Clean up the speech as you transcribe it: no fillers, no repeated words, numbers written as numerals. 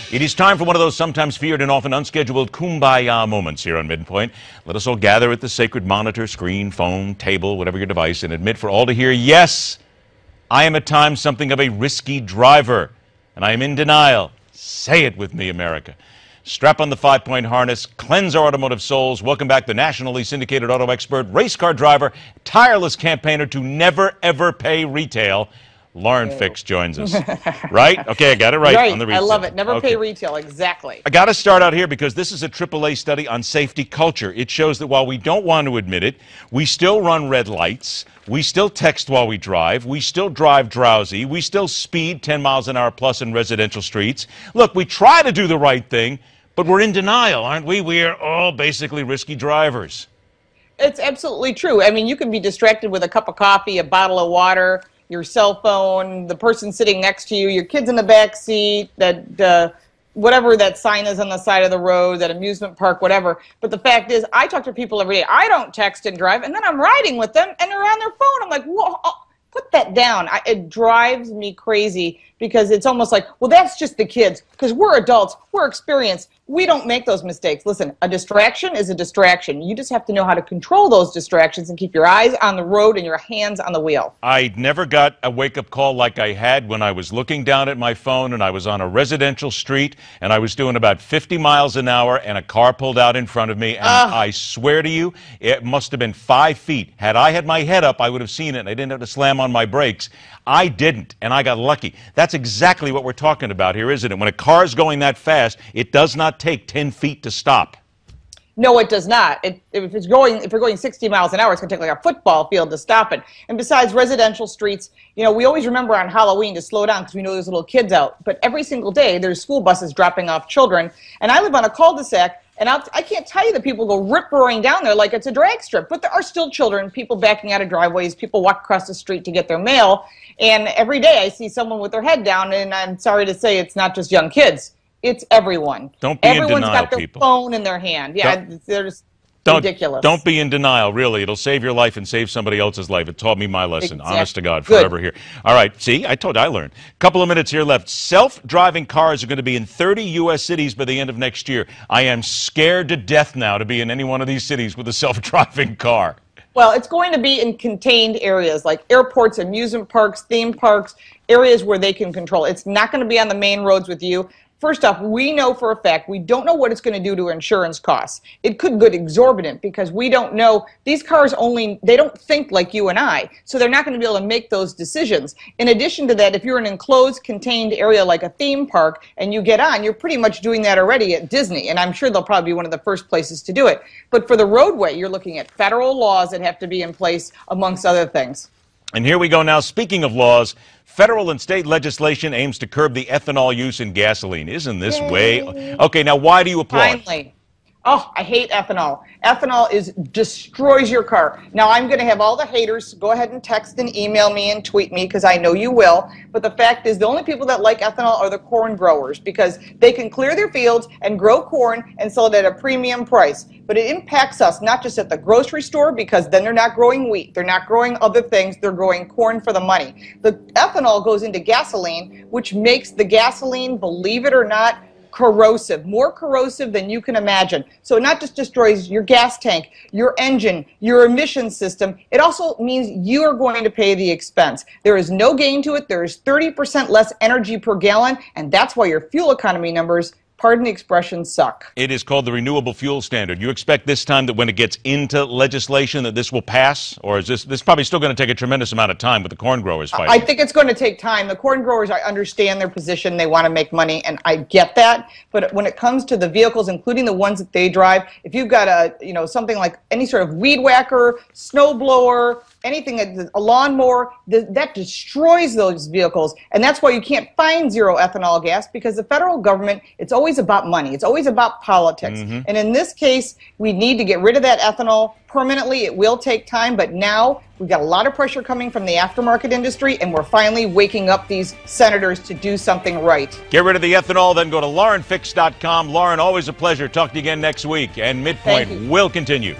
It is time for one of those sometimes feared and often unscheduled kumbaya moments here on MidPoint. Let us all gather at the sacred monitor, screen, phone, table, whatever your device, and admit for all to hear, yes, I am at times something of a risky driver, and I am in denial. Say it with me, America. Strap on the 5-point harness, cleanse our automotive souls. Welcome back the nationally syndicated auto expert, race car driver, tireless campaigner to never, ever pay retail. Lauren Fix joins us. Right? Okay, I got it right on the retail. I love it. Never pay retail. Exactly. I got to start out here because this is a AAA study on safety culture. It shows that while we don't want to admit it, we still run red lights, we still text while we drive, we still drive drowsy, we still speed 10 miles an hour plus in residential streets. Look, we try to do the right thing, but we're in denial, aren't we? We are all basically risky drivers. It's absolutely true. I mean, you can be distracted with a cup of coffee, a bottle of water, your cell phone, the person sitting next to you, your kids in the back seat, that whatever that sign is on the side of the road, that amusement park, whatever. But the fact is, I talk to people every day. I don't text and drive, and then I'm riding with them, and they're on their phone. I'm like, whoa, put that down. It drives me crazy because it's almost like, well, that's just the kids, because we're adults, we're experienced. We don't make those mistakes. Listen, a distraction is a distraction. You just have to know how to control those distractions and keep your eyes on the road and your hands on the wheel. I never got a wake-up call like I had when I was looking down at my phone and I was on a residential street and I was doing about 50 miles an hour and a car pulled out in front of me, and I swear to you, it must have been 5 feet. Had I had my head up, I would have seen it and I didn't have to slam on my brakes. I didn't, and I got lucky. That's exactly what we're talking about here, isn't it? When a car's going that fast, it does not take 10 feet to stop. No, it does not. If you're going 60 miles an hour, it's going to take like a football field to stop it. And besides residential streets, you know, we always remember on Halloween to slow down because we know there's little kids out. But every single day, there's school buses dropping off children. And I live on a cul-de-sac, and I can't tell you that people go rip-roaring down there like it's a drag strip. But there are still children, people backing out of driveways, people walk across the street to get their mail. And every day I see someone with their head down, and I'm sorry to say it's not just young kids. It's everyone. Don't be in denial, Everyone's got their people. phone in their hand. Yeah, they're just ridiculous. Don't be in denial, really. It'll save your life and save somebody else's life. It taught me my lesson. Exactly. Honest to God, forever here. All right, see, I told you I learned. Couple of minutes here left. Self-driving cars are going to be in 30 U.S. cities by the end of next year. I am scared to death now to be in any one of these cities with a self-driving car. Well, it's going to be in contained areas like airports, amusement parks, theme parks, areas where they can control. It's not going to be on the main roads with you. First off, we know for a fact, we don't know what it's going to do to insurance costs. It could get exorbitant because we don't know. These cars they don't think like you and I, so they're not going to be able to make those decisions. In addition to that, if you're in an enclosed, contained area like a theme park and you get on, you're pretty much doing that already at Disney, and I'm sure they'll probably be one of the first places to do it. But for the roadway, you're looking at federal laws that have to be in place, amongst other things. And here we go now. Speaking of laws, federal and state legislation aims to curb the ethanol use in gasoline. Isn't this way? Okay, now why do you applaud? Finally. Oh, I hate ethanol. Ethanol destroys your car. Now, I'm going to have all the haters go ahead and text and email me and tweet me because I know you will. But the fact is, the only people that like ethanol are the corn growers because they can clear their fields and grow corn and sell it at a premium price. But it impacts us not just at the grocery store because then they're not growing wheat. They're not growing other things. They're growing corn for the money. The ethanol goes into gasoline, which makes the gasoline, believe it or not, corrosive, more corrosive than you can imagine. So it not just destroys your gas tank, your engine, your emission system, it also means you are going to pay the expense. There is no gain to it. There is 30% less energy per gallon, and that's why your fuel economy numbers, pardon the expression, suck. It is called the Renewable Fuel Standard. You expect this time that when it gets into legislation that this will pass? Or is this probably still going to take a tremendous amount of time with the corn growers fighting? I think it's going to take time. The corn growers, I understand their position. They want to make money, and I get that. But when it comes to the vehicles, including the ones that they drive, if you've got something like any sort of weed whacker, snow blower, anything, a lawnmower, that destroys those vehicles. And that's why you can't find zero ethanol gas, because the federal government, it's always about money. It's always about politics. And in this case, we need to get rid of that ethanol permanently. It will take time, but now we've got a lot of pressure coming from the aftermarket industry, and we're finally waking up these senators to do something right. Get rid of the ethanol, then go to laurenfix.com. Lauren, always a pleasure. Talk to you again next week, and MidPoint will continue.